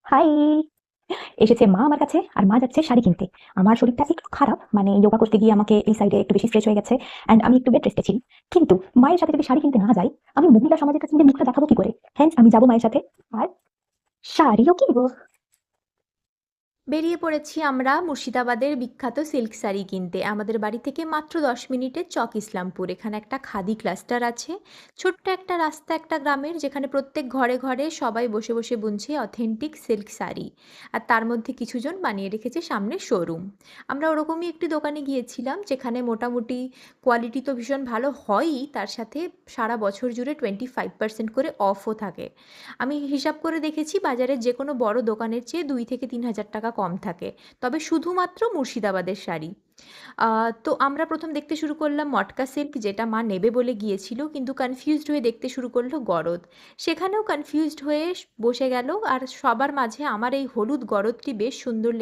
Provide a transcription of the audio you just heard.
High! এসেছে মা আমার কাছে আর মা যাচ্ছে শাড়ি কিনতে। আমার শরীরটা একটু খারাপ, মানে যোগা করতে গিয়ে আমাকে এই সাইডে একটু বেশি স্ট্রেচ হয়ে গেছে অ্যান্ড আমি একটু বেড রেস্টে ছিলাম। কিন্তু মায়ের সাথে যদি শাড়ি কিনতে না যাই, আমি মহিলা সমাজের কাছে নিজের মুখটা দেখাবো কি করে? হ্যান্স আমি যাবো মায়ের সাথে আর শাড়িও কিনবো। বেরিয়ে পড়েছি আমরা মুর্শিদাবাদের বিখ্যাত সিল্ক শাড়ি কিনতে। আমাদের বাড়ি থেকে মাত্র 10 মিনিটের চক ইসলামপুর। এখানে একটা খাদি ক্লাস্টার আছে, ছোট্ট একটা রাস্তা একটা গ্রামের, যেখানে প্রত্যেক ঘরে ঘরে সবাই বসে বসে বুনছে অথেন্টিক সিল্ক শাড়ি। আর তার মধ্যে কিছুজন বানিয়ে রেখেছে সামনে শোরুম। আমরা ওরকমই একটি দোকানে গিয়েছিলাম, যেখানে মোটামুটি কোয়ালিটি তো ভীষণ ভালো হয়ই, তার সাথে সারা বছর জুড়ে 25% করে অফও থাকে। আমি হিসাব করে দেখেছি, বাজারের যে কোনো বড় দোকানের চেয়ে 2 থেকে 3 হাজার টাকা কম থাকে, তবে শুধুমাত্র মুর্শিদাবাদের শাড়ি। তো আমরা প্রথম দেখতে শুরু করলাম মটকা সিল্ক, যেটা মা নেবে বলে গিয়েছিল, কিন্তু কনফিউজড হয়ে দেখতে শুরু করলো গরদ। সেখানেও কনফিউজড হয়ে বসে গেল, আর সবার মাঝে আমার এই হলুদ গরদটি বেশ সুন্দর